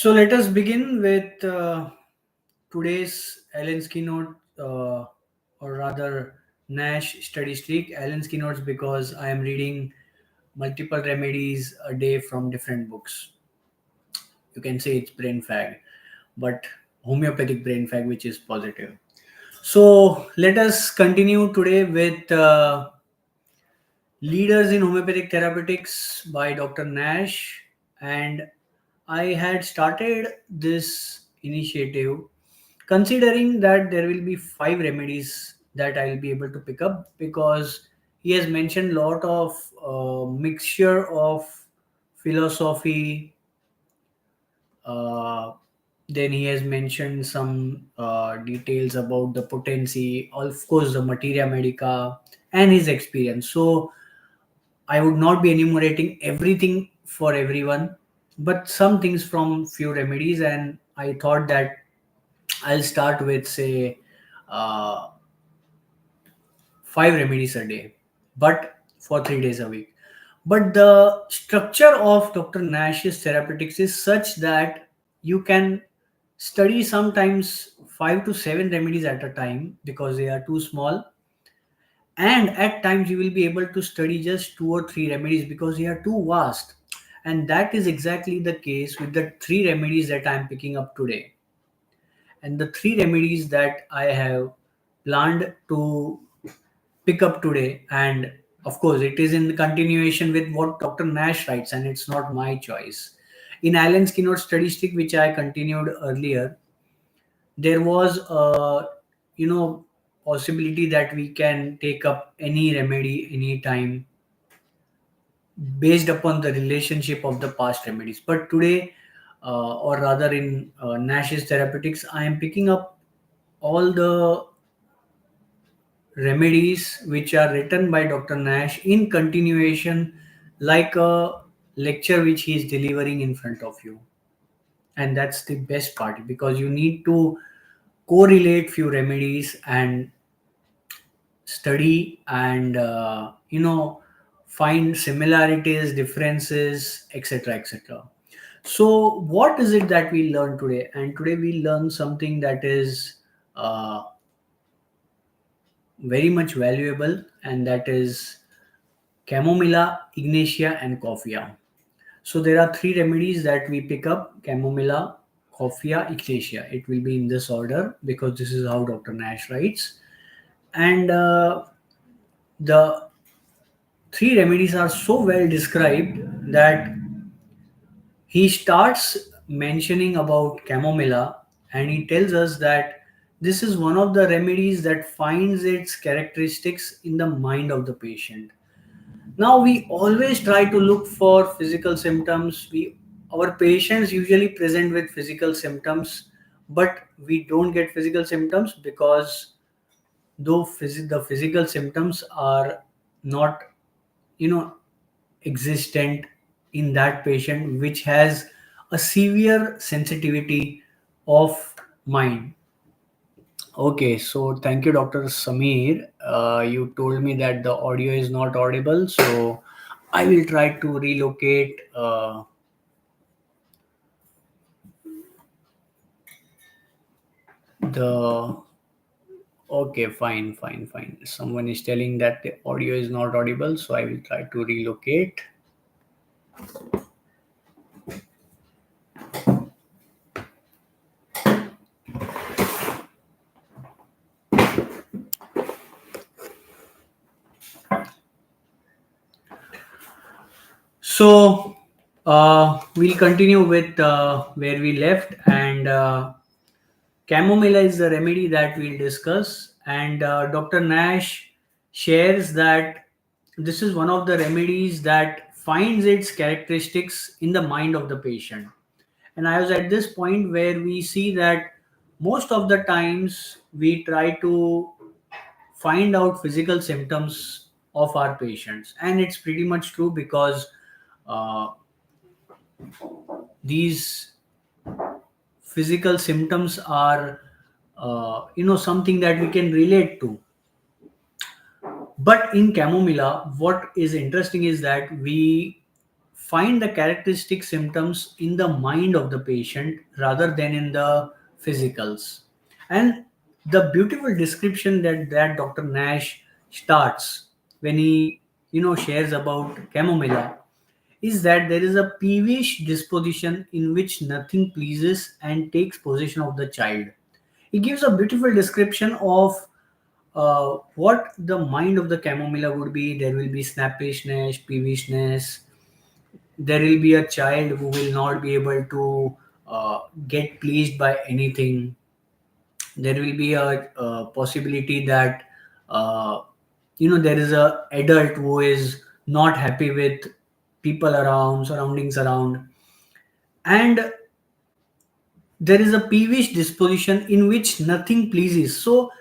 So let us begin with today's Allen's keynote, or rather Nash study streak. Allen's keynotes because I am reading multiple remedies a day from different books. You can say it's brain fag, but homeopathic brain fag, which is positive. So let us continue today with Leaders in Homeopathic Therapeutics by Dr. Nash. And I had started this initiative considering that there will be five remedies that I'll be able to pick up, because he has mentioned a lot of mixture of philosophy. uh, then he has mentioned some details about the potency, of course the materia medica, and his experience. So I would not be enumerating everything for everyone, but some things from few remedies. And I thought that I'll start with, say, uh, five remedies a day, but for 3 days a week. But the structure of Dr. Nash's therapeutics is such that you can study sometimes 5 to 7 remedies at a time because they are too small, and at times you will be able to study just 2 or 3 remedies because they are too vast. And that is exactly the case with the three remedies that I am picking up today. And the three remedies that I have planned to pick up today, and of course it is in continuation with what Dr. Nash writes, and it's not my choice. In Allen's keynote study stick, which I continued earlier, there was a, you know possibility that we can take up any remedy anytime based upon the relationship of the past remedies. But today, or rather in Nash's therapeutics, I am picking up all the remedies which are written by Dr. Nash in continuation, like a lecture which he is delivering in front of you. And that's the best part, because you need to correlate few remedies and study and find similarities, differences, etc., etc. So what is it that we learn today? And today we learn something that is very much valuable, and that is chamomilla, ignatia, and coffea. So there are three remedies that we pick up: chamomilla, coffea, ignatia. It will be in this order because this is how Dr. Nash writes. And the three remedies are so well described that he starts mentioning about chamomilla, and he tells us that this is one of the remedies that finds its characteristics in the mind of the patient. Now we always try to look for physical symptoms. Our patients usually present with physical symptoms, but we don't get physical symptoms because the physical symptoms are not, you know existent in that patient which has a severe sensitivity of mind. Okay, so thank you, Dr. Samir. You told me that the audio is not audible, so I will try to relocate the. Okay, fine, fine, fine. Someone is telling that the audio is not audible, so I will try to relocate. So we'll continue with where we left, and chamomilla is the remedy that we'll discuss. And Dr. Nash shares that this is one of the remedies that finds its characteristics in the mind of the patient. And I was at this point where we see that most of the times we try to find out physical symptoms of our patients, and it's pretty much true because uh, these physical symptoms are something that we can relate to. But in chamomilla, what is interesting is that we find the characteristic symptoms in the mind of the patient rather than in the physicals. And the beautiful description that Dr. Nash starts when he shares about chamomilla is that there is a peevish disposition in which nothing pleases and takes possession of the child. He gives a beautiful description of what the mind of the chamomilla would be. There will be snappishness, peevishness. There will be a child who will not be able to get pleased by anything. There will be a possibility that uh, there is a adult who is not happy with people around, surroundings around, and there is a peevish disposition in which nothing pleases. So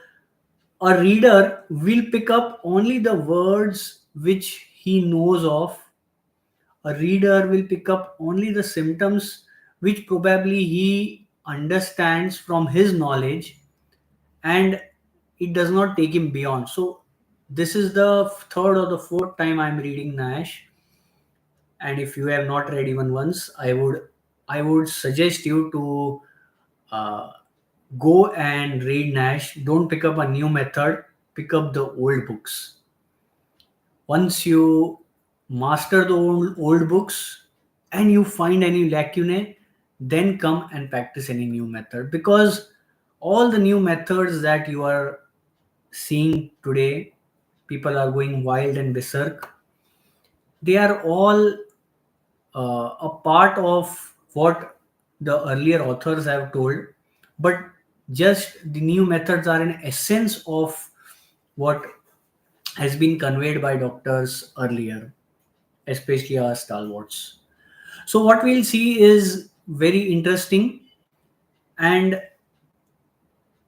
a reader will pick up only the words which he knows of. A reader will pick up only the symptoms which probably he understands from his knowledge, and it does not take him beyond. So this is the third or the fourth time I'm reading Nash, and if you have not read even once, I would suggest you to uh, go and read Nash. Don't pick up a new method, pick up the old books. Once you master the old books and you find any lacunae, then come and practice any new method, because all the new methods that you are seeing today, people are going wild and berserk. They are all a part of what the earlier authors have told, but just the new methods are an essence of what has been conveyed by doctors earlier, especially our stalwarts. So, what we'll see is very interesting, and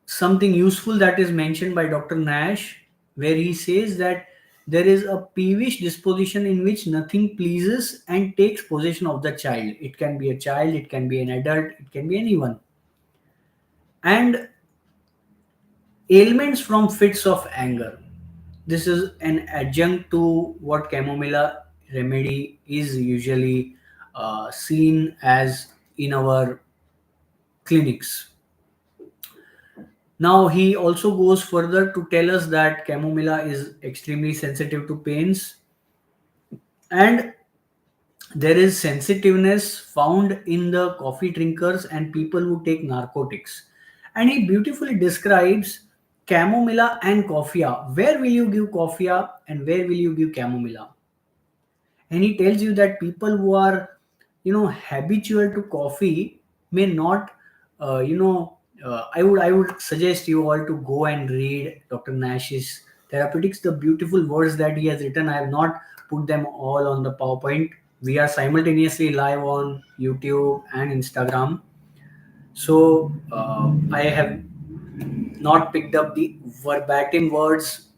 something useful that is mentioned by Dr. Nash, where he says that there is a peevish disposition in which nothing pleases and takes possession of the child. It can be a child, it can be an adult, it can be anyone. And ailments from fits of anger. This is an adjunct to what chamomilla remedy is usually seen as in our clinics. Now, he also goes further to tell us that chamomilla is extremely sensitive to pains, and there is sensitiveness found in the coffee drinkers and people who take narcotics. And he beautifully describes chamomilla and coffea. Where will you give coffea and where will you give chamomilla? And he tells you that people who are habitual to coffee may not I would suggest you all to go and read Dr. Nash's therapeutics. The beautiful words that he has written, I have not put them all on the PowerPoint. We are simultaneously live on YouTube and Instagram, so I have not picked up the verbatim words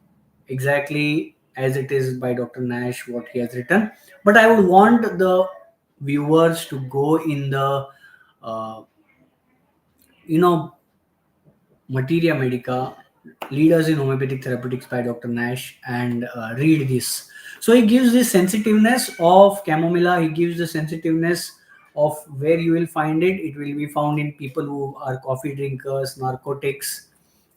exactly as it is by Dr. Nash, what he has written. But I would want the viewers to go in the, uh, you know, Materia Medica, Leaders in Homeopathic Therapeutics by Dr. Nash, and read this. So he gives this sensitiveness of chamomilla, he gives the sensitiveness of where you will find it. It will be found in people who are coffee drinkers, narcotics,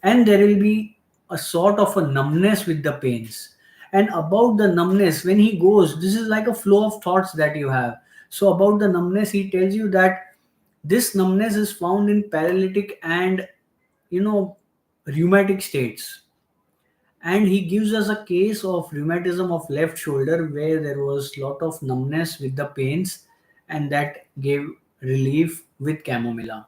and there will be a sort of a numbness with the pains. And about the numbness, when he goes, this is like a flow of thoughts that you have. So, about the numbness, he tells you that this numbness is found in paralytic and you know rheumatic states, and he gives us a case of rheumatism of left shoulder where there was lot of numbness with the pains, and that gave relief with chamomilla.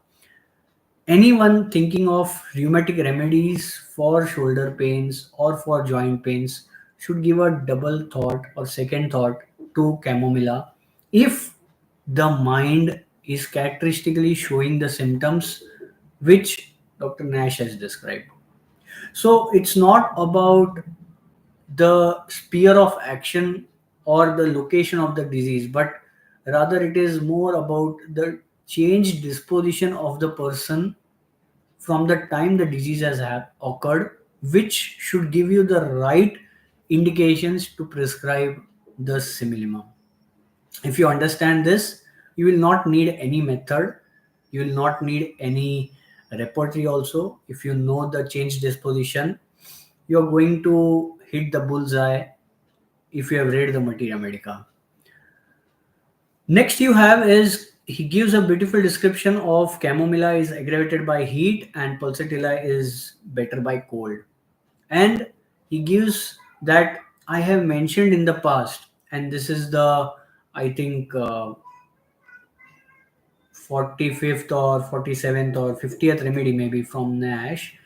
Anyone thinking of rheumatic remedies for shoulder pains or for joint pains should give a double thought or second thought to chamomilla if the mind is characteristically showing the symptoms which Dr. Nash has described. So it's not about the sphere of action or the location of the disease, but rather it is more about the changed disposition of the person from the time the disease has occurred, which should give you the right indications to prescribe the similimum. If you understand this, you will not need any method, you will not need any repertory also. If you know the change disposition, you're going to hit the bullseye if you have read the Materia Medica. Next you have is he gives a beautiful description of chamomilla is aggravated by heat and pulsatilla is better by cold. And he gives that I have mentioned in the past, and this is the I think 45th or 47th or 50th remedy maybe from Nash,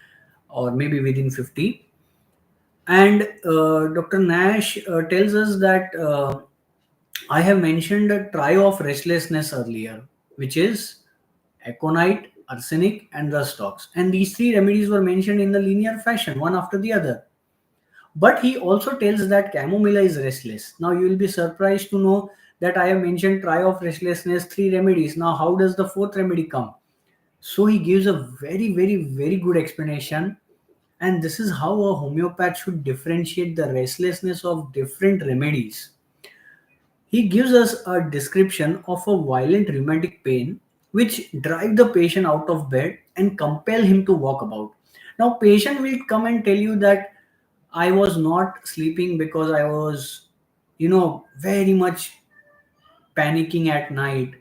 or maybe within 50. And Dr. Nash tells us that I have mentioned a trio of restlessness earlier, which is aconite, arsenic, and rust ox. And these three remedies were mentioned in the linear fashion, one after the other. But he also tells that chamomilla is restless. Now you will be surprised to know that I have mentioned trio of restlessness, three remedies. Now how does the fourth remedy come? So he gives a very, very, very good explanation. And this is how a homeopath should differentiate the restlessness of different remedies. He gives us a description of a violent rheumatic pain which drive the patient out of bed and compel him to walk about. Now patient will come and tell you that I was not sleeping because I was, very much panicking at night.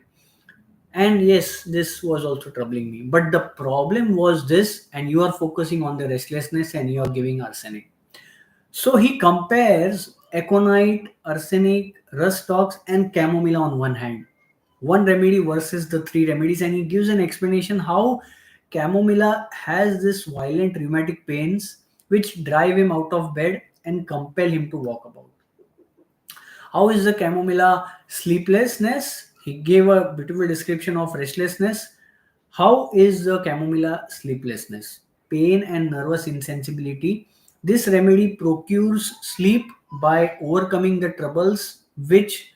And yes, this was also troubling me. But the problem was this, and you are focusing on the restlessness and you are giving arsenic. So he compares aconite, arsenic, rust ox, and chamomilla on one hand. One remedy versus the three remedies, and he gives an explanation how chamomilla has this violent rheumatic pains which drive him out of bed and compel him to walk about. How is the chamomilla sleeplessness? He gave a beautiful description of restlessness. How is the chamomilla sleeplessness? Pain and nervous insensibility. This remedy procures sleep by overcoming the troubles which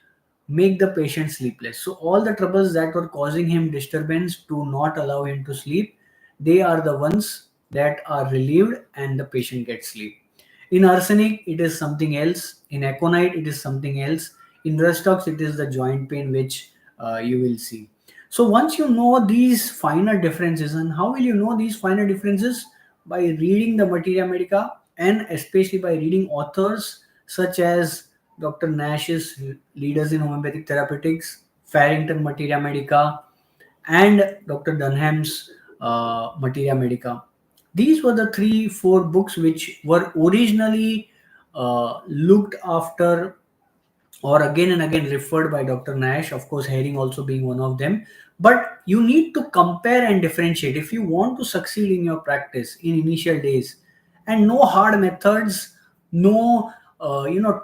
make the patient sleepless. So all the troubles that were causing him disturbance to not allow him to sleep, they are the ones that are relieved and the patient gets sleep. In arsenic, it is something else. In aconite, it is something else. In rustox, it is the joint pain which you will see. So once you know these finer differences, and how will you know these finer differences? By reading the Materia Medica and especially by reading authors such as Dr. Nash's Leaders in Homeopathic Therapeutics, Farrington Materia Medica, and Dr. Dunham's Materia Medica. These were the three, four books which were originally looked after or again and again referred by Dr. Nash, of course, Herring also being one of them. But you need to compare and differentiate if you want to succeed in your practice in initial days. And no hard methods, no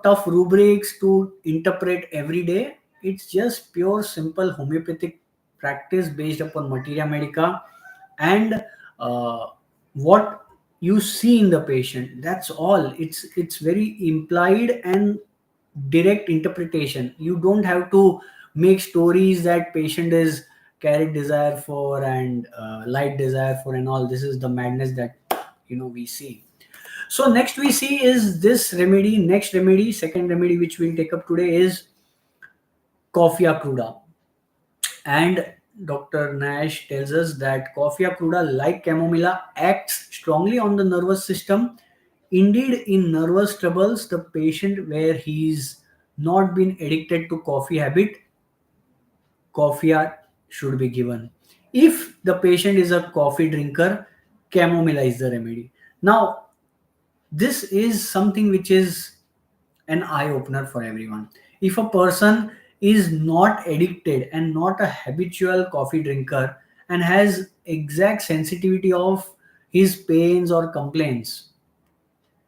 tough rubrics to interpret every day. It's just pure, simple homeopathic practice based upon Materia Medica and uh, what you see in the patient. That's all. It's very implied and direct interpretation. You don't have to make stories that patient is carried desire for and light desire for and all. This is the madness that we see. So next we see is this remedy. Next remedy, second remedy which we'll take up today is coffea cruda. And Dr. Nash tells us that coffea cruda, like chamomilla, acts strongly on the nervous system. Indeed, in nervous troubles, the patient where he's not been addicted to coffee habit, coffea should be given. If the patient is a coffee drinker, chamomilla is the remedy. Now, this is something which is an eye opener for everyone. If a person is not addicted and not a habitual coffee drinker and has exact sensitivity of his pains or complaints,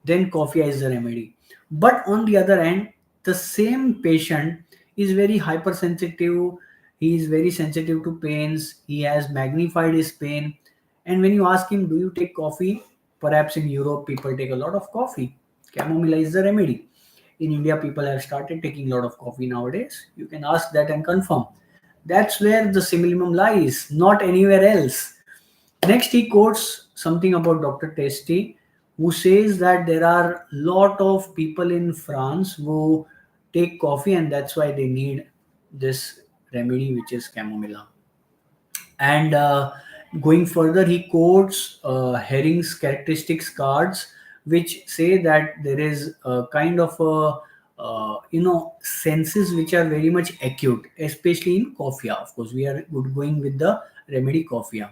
then coffee is the remedy. But on the other hand, the same patient is very hypersensitive, he is very sensitive to pains, he has magnified his pain. And when you ask him, do you take coffee? Perhaps in Europe, people take a lot of coffee. Chamomilla is the remedy. In India, people have started taking a lot of coffee nowadays. You can ask that and confirm. That's where the simillimum lies, not anywhere else. Next, he quotes something about Dr. Testy, who says that there are lot of people in France who take coffee and that's why they need. this remedy, which is chamomilla. And going further, he quotes Herring's characteristics cards, which say that there is a kind of a senses which are very much acute, especially in coffee. Of course, we are going with the remedy coffee.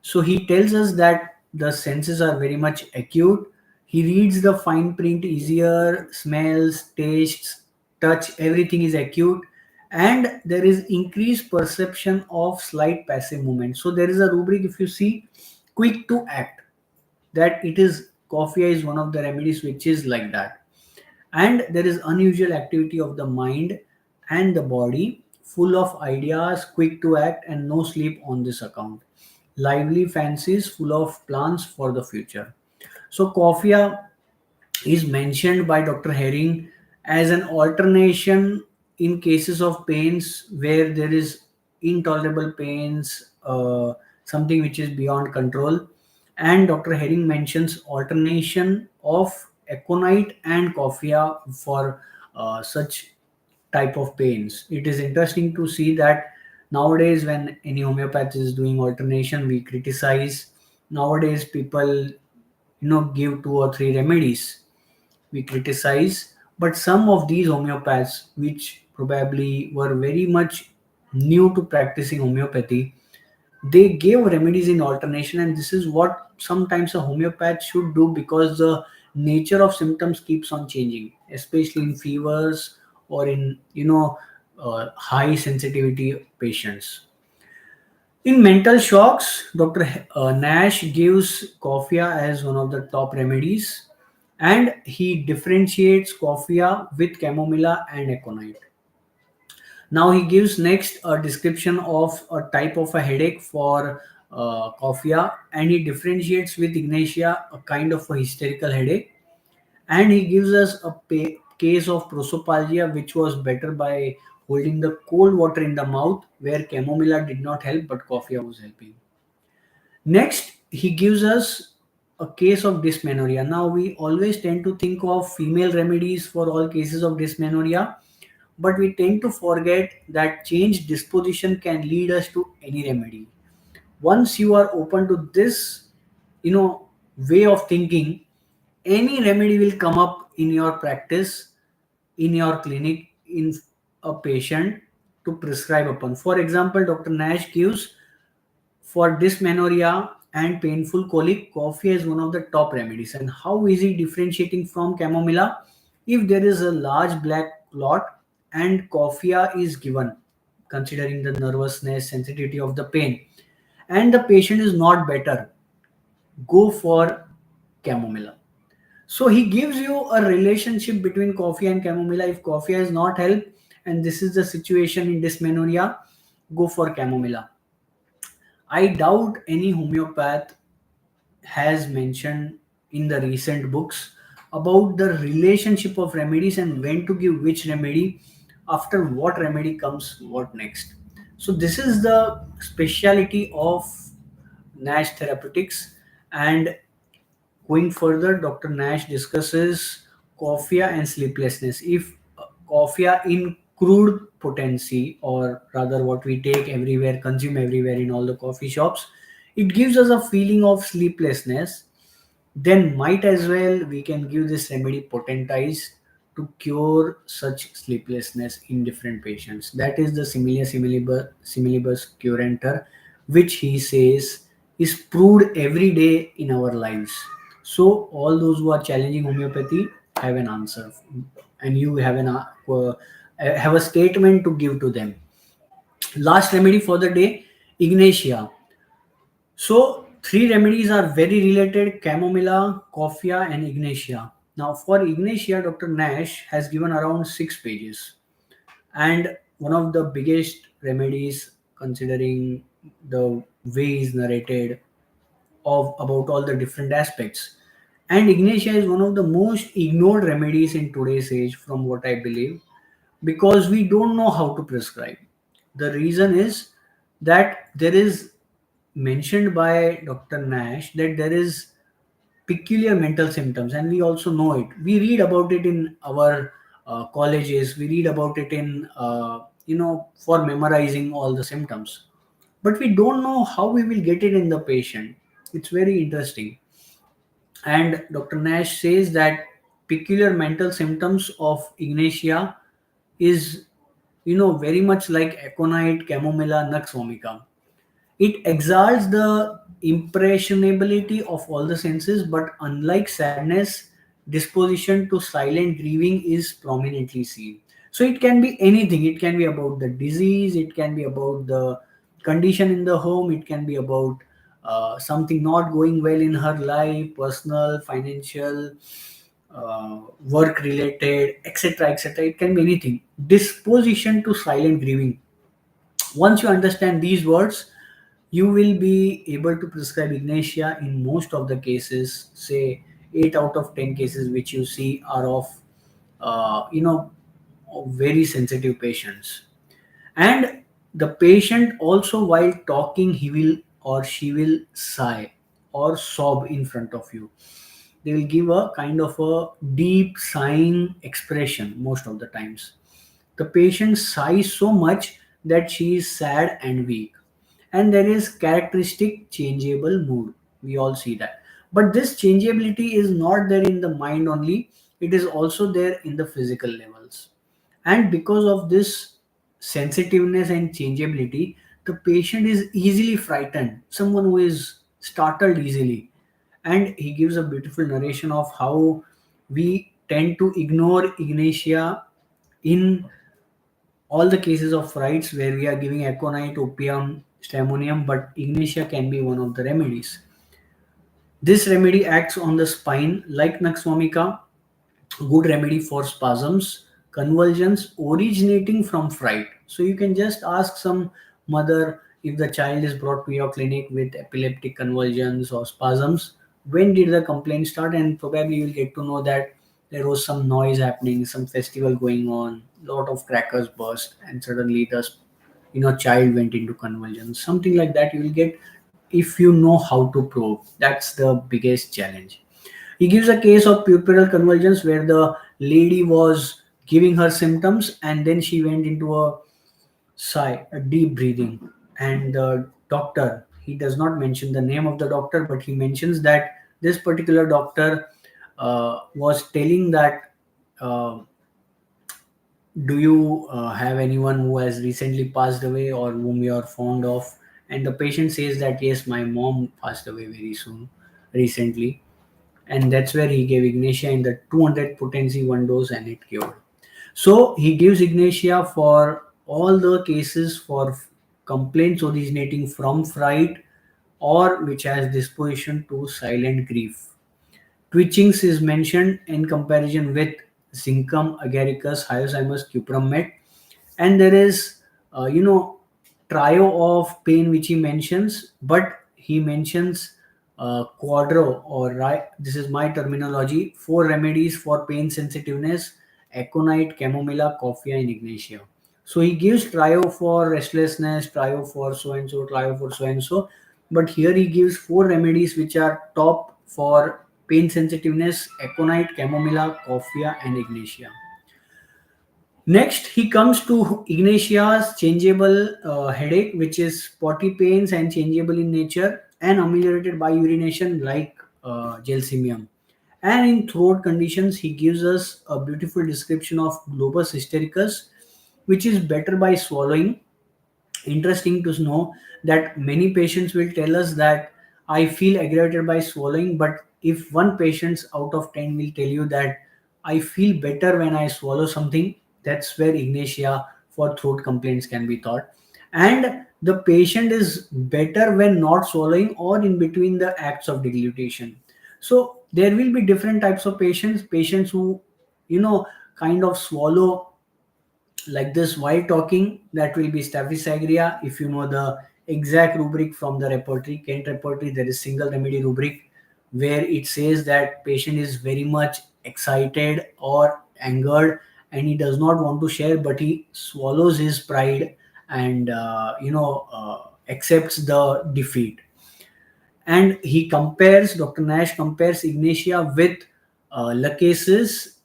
So he tells us that the senses are very much acute. He reads the fine print easier, smells, tastes, touch, everything is acute. And there is increased perception of slight passive movement. So there is a rubric, if you see, quick to act, that it is coffee is one of the remedies which is like that. And there is unusual activity of the mind and the body, full of ideas, quick to act, and no sleep on this account. Lively fancies, full of plans for the future. So coffee is mentioned by Dr. Herring as an alternation in cases of pains where there is intolerable pains, something which is beyond control. And Dr. Herring mentions alternation of aconite and coffea for such type of pains. It is interesting to see that nowadays, when any homeopath is doing alternation, we criticize. Nowadays, people give two or three remedies, we criticize. But some of these homeopaths, which probably were very much new to practicing homeopathy, they gave remedies in alternation, and this is what sometimes a homeopath should do, because the nature of symptoms keeps on changing, especially in fevers or in high sensitivity patients. In mental shocks, Dr. Nash gives coffea as one of the top remedies, and he differentiates coffea with chamomilla and aconite. Now he gives next a description of a type of a headache for coffea, and he differentiates with ignatia, a kind of a hysterical headache. And he gives us a case of prosopalgia, which was better by holding the cold water in the mouth, where chamomilla did not help, but coffea was helping. Next, he gives us a case of dysmenorrhea. Now, we always tend to think of female remedies for all cases of dysmenorrhea, but we tend to forget that changed disposition can lead us to any remedy. Once you are open to this, way of thinking, any remedy will come up in your practice, in your clinic, in a patient to prescribe upon. For example, Dr. Nash gives for dysmenorrhea and painful colic, coffee is one of the top remedies. And how is it differentiating from chamomilla? If there is a large black clot and coffee is given, considering the nervousness, sensitivity of the pain, and the patient is not better, go for chamomilla. So he gives you a relationship between coffee and chamomilla. If coffee has not helped and this is the situation in dysmenorrhea, go for chamomilla. I doubt any homeopath has mentioned in the recent books about the relationship of remedies and when to give which remedy, after what remedy comes what next. So this is the speciality of Nash therapeutics. And going further, Dr. Nash discusses coffea and sleeplessness. If coffea in crude potency, or rather what we take everywhere, consume everywhere in all the coffee shops, it gives us a feeling of sleeplessness, then might as well we can give this remedy potentized to cure such sleeplessness in different patients. That is the similibus curanter, which he says is proved every day in our lives. So all those who are challenging homeopathy have an answer, and you have have a statement to give to them. Last remedy for the day, ignatia. So, three remedies are very related: chamomilla, coffea, and ignatia. Now, for ignatia, Dr. Nash has given around 6 pages, and one of the biggest remedies, considering the way is narrated of about all the different aspects. And ignatia is one of the most ignored remedies in today's age, from what I believe, because we don't know how to prescribe. The reason is that there is mentioned by Dr. Nash that there is peculiar mental symptoms, and we also know it. We read about it in our colleges, we read about it in for memorizing all the symptoms, but we don't know how we will get it in the patient. It's very interesting. And Dr. Nash says that peculiar mental symptoms of ignatia is, very much like aconite, chamomilla, nux vomica. It exalts the impressionability of all the senses, but unlike sadness, disposition to silent grieving is prominently seen. So it can be anything. It can be about the disease, it can be about the condition in the home, it can be about something not going well in her life, personal, financial, work related, etc. etc. It can be anything. Disposition to silent grieving. Once you understand these words, you will be able to prescribe ignatia in most of the cases. Say 8 out of 10 cases which you see are of of very sensitive patients. And the patient also, while talking, he will or she will sigh or sob in front of you. They will give a kind of a deep sighing expression most of the times. The patient sighs so much that she is sad and weak. And there is characteristic changeable mood. We all see that. But this changeability is not there in the mind only, it is also there in the physical levels. And because of this sensitiveness and changeability, the patient is easily frightened, someone who is startled easily. And he gives a beautiful narration of how we tend to ignore ignatia in all the cases of frights where we are giving aconite, opium, stramonium, but ignatia can be one of the remedies. This remedy acts on the spine like nux vomica, good remedy for spasms, convulsions originating from fright. So you can just ask some mother, if the child is brought to your clinic with epileptic convulsions or spasms, when did the complaint start? And probably you'll get to know that there was some noise happening, some festival going on, lot of crackers burst, and suddenly the child went into convulsions. Something like that you will get if you know how to probe. That's the biggest challenge. He gives a case of puerperal convulsions where the lady was giving her symptoms and then she went into a sigh, a deep breathing. And the doctor, he does not mention the name of the doctor, but he mentions that this particular doctor was telling that, uh, do you have anyone who has recently passed away or whom you are fond of? And the patient says that, yes, my mom passed away very soon, recently. And that's where he gave ignatia in the 200 potency one dose and it cured. So he gives ignatia for all the cases for complaints originating from fright or which has disposition to silent grief. Twitchings is mentioned in comparison with Zincum agaricus, Hyoscyamus cuprum met, and there is, trio of pain which he mentions, but he mentions quadro or this is my terminology, four remedies for pain sensitiveness: aconite, chamomilla, coffea, and ignatia. So he gives trio for restlessness, trio for so and so, trio for so and so, but here he gives four remedies which are top for pain sensitiveness: aconite, chamomilla, coffea, and ignatia. Next, he comes to Ignatia's changeable headache, which is spotty pains and changeable in nature and ameliorated by urination like gelsemium. And in throat conditions, he gives us a beautiful description of globus hystericus, which is better by swallowing. Interesting to know that many patients will tell us that I feel aggravated by swallowing, but if one patient out of 10 will tell you that I feel better when I swallow something, that's where ignatia for throat complaints can be thought. And the patient is better when not swallowing or in between the acts of deglutition. So there will be different types of patients who, you know kind of swallow like this while talking. That will be staphysagria. If you know the exact rubric from the repertory, Kent repertory, there is single remedy rubric where it says that patient is very much excited or angered and he does not want to share, but he swallows his pride and accepts the defeat. And Dr. Nash compares ignatia with lachesis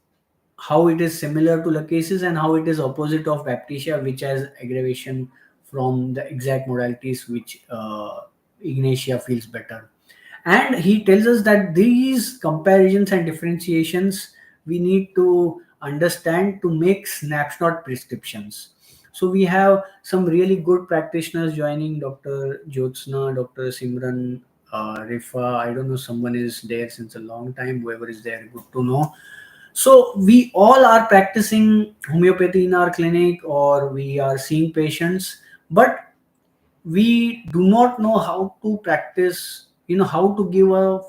how it is similar to lachesis and how it is opposite of baptisia, which has aggravation from the exact modalities which ignatia feels better. And he tells us that these comparisons and differentiations we need to understand to make snapshot prescriptions. So we have some really good practitioners joining: Dr. Jyotsna, Dr. Simran, Rifa. I don't know, someone is there since a long time. Whoever is there, good to know. So we all are practicing homeopathy in our clinic, or we are seeing patients, but we do not know how to practice, how to give a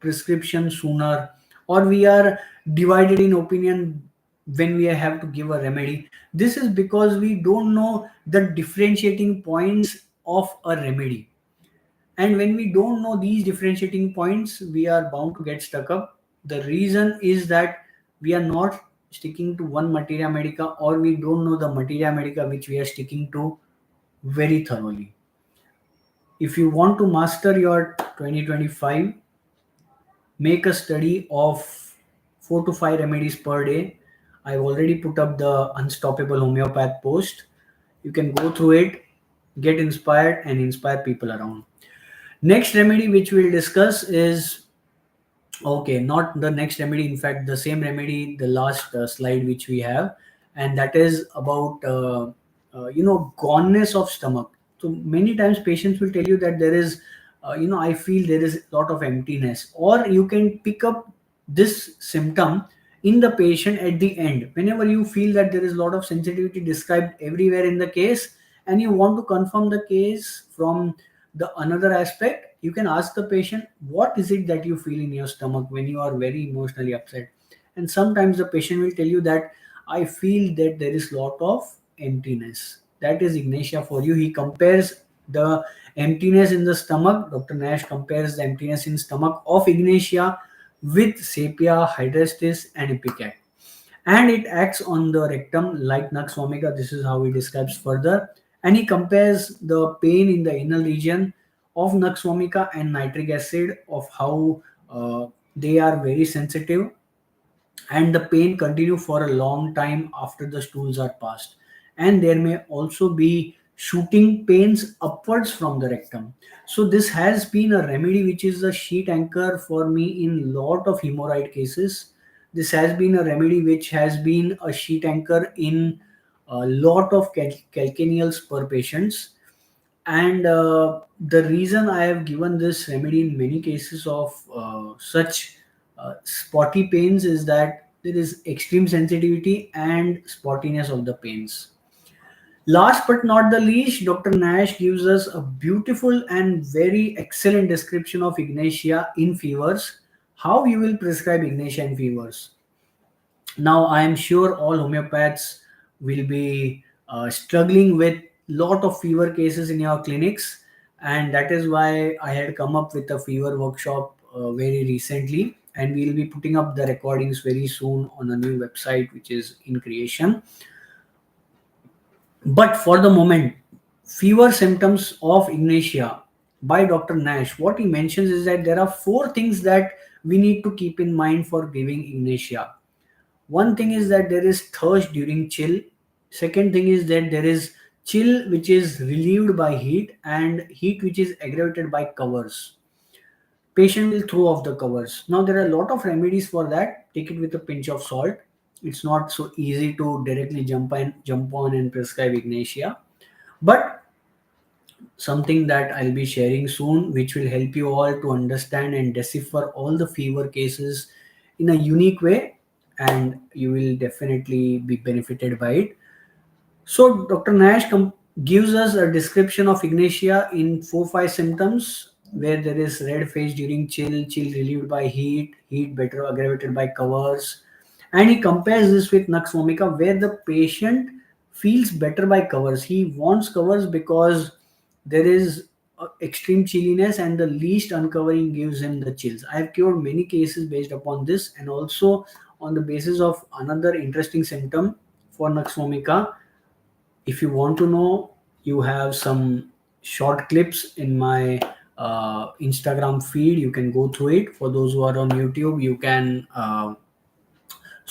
prescription sooner, or we are divided in opinion when we have to give a remedy. This is because we don't know the differentiating points of a remedy. And when we don't know these differentiating points, we are bound to get stuck up. The reason is that we are not sticking to one materia medica, or we don't know the materia medica which we are sticking to very thoroughly. If you want to master your 2025, make a study of 4 to 5 remedies per day. I've already put up the Unstoppable Homeopath post. You can go through it, get inspired, and inspire people around. Next remedy which we'll discuss is, okay, not the next remedy, in fact, the same remedy, the last slide which we have, and that is about, goneness of stomach. So many times patients will tell you that there is, I feel there is a lot of emptiness, or you can pick up this symptom in the patient at the end. Whenever you feel that there is a lot of sensitivity described everywhere in the case, and you want to confirm the case from the another aspect, you can ask the patient, what is it that you feel in your stomach when you are very emotionally upset? And sometimes the patient will tell you that I feel that there is lot of emptiness. That is ignatia for you. He compares the emptiness in the stomach. Dr. Nash compares the emptiness in stomach of ignatia with sepia, hydrastis, and ipecac, and it acts on the rectum like nux vomica. This is how he describes further. And he compares the pain in the anal region of nux vomica and nitric acid, of how they are very sensitive, and the pain continue for a long time after the stools are passed. And there may also be shooting pains upwards from the rectum. So this has been a remedy which is a sheet anchor for me in lot of hemorrhoid cases. This has been a remedy which has been a sheet anchor in a lot of calcaneals per patients. And the reason I have given this remedy in many cases of such spotty pains is that there is extreme sensitivity and spottiness of the pains. Last but not the least, Dr. Nash gives us a beautiful and very excellent description of ignatia in fevers, how you will prescribe ignatia in fevers. Now I am sure all homeopaths will be struggling with lot of fever cases in your clinics, and that is why I had come up with a fever workshop very recently, and we will be putting up the recordings very soon on a new website which is in creation. But for the moment, fever symptoms of ignatia by Dr. Nash, what he mentions is that there are four things that we need to keep in mind for giving ignatia. One thing is that there is thirst during chill. Second thing is that there is chill which is relieved by heat, and heat which is aggravated by covers. Patient will throw off the covers. Now there are a lot of remedies for that. Take it with a pinch of salt. It's not so easy to directly jump on and prescribe ignatia. But something that I'll be sharing soon, which will help you all to understand and decipher all the fever cases in a unique way, and you will definitely be benefited by it. So, Dr. Nash gives us a description of ignatia in 4 5 symptoms, where there is red face during chill, chill relieved by heat, heat better aggravated by covers. And he compares this with nux vomica, where the patient feels better by covers. He wants covers because there is extreme chilliness, and the least uncovering gives him the chills. I have cured many cases based upon this, and also on the basis of another interesting symptom for nux vomica. If you want to know, you have some short clips in my Instagram feed. You can go through it. For those who are on YouTube, you can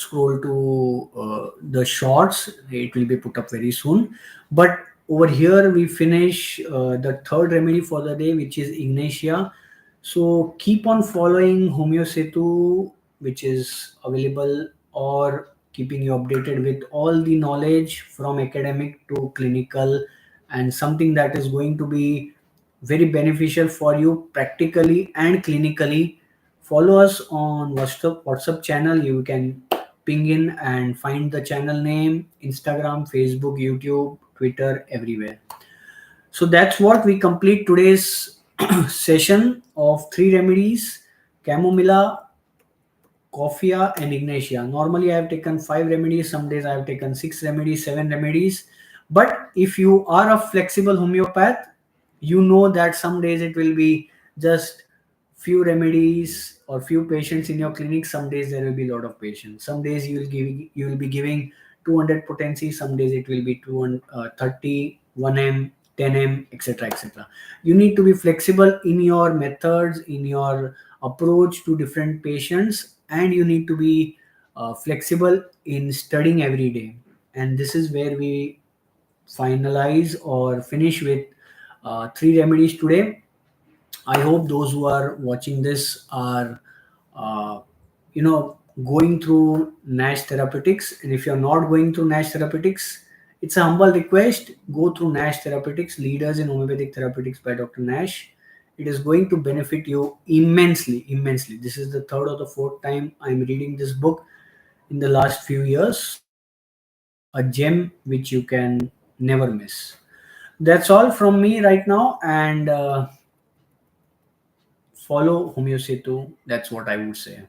scroll to the shorts. It will be put up very soon. But over here we finish the third remedy for the day, which is ignatia. So keep on following Homeo Setu, which is available, or keeping you updated with all the knowledge from academic to clinical, and something that is going to be very beneficial for you practically and clinically. Follow us on WhatsApp channel. You can ping in and find the channel name: Instagram, Facebook, YouTube, Twitter, everywhere. So that's what we complete today's session of three remedies: chamomilla, coffea, and ignatia. Normally, I have taken five remedies. Some days I have taken six remedies, seven remedies. But if you are a flexible homeopath, you know that some days it will be just few remedies or few patients in your clinic. Some days there will be a lot of patients. Some days you will be giving 200 potency. Some days it will be 230, 1m, 10m, etc., etc. You need to be flexible in your methods, in your approach to different patients, and you need to be flexible in studying every day. And this is where we finalize or finish with three remedies today. I hope those who are watching this are, uh, going through Nash Therapeutics. And if you're not going through Nash Therapeutics, it's a humble request. Go through Nash Therapeutics, Leaders in Homeopathic Therapeutics by Dr. Nash. It is going to benefit you immensely, immensely. This is the third or the fourth time I'm reading this book in the last few years. So it's a gem which you can never miss. That's all from me right now. And follow Homeo Setu. That's what I would say.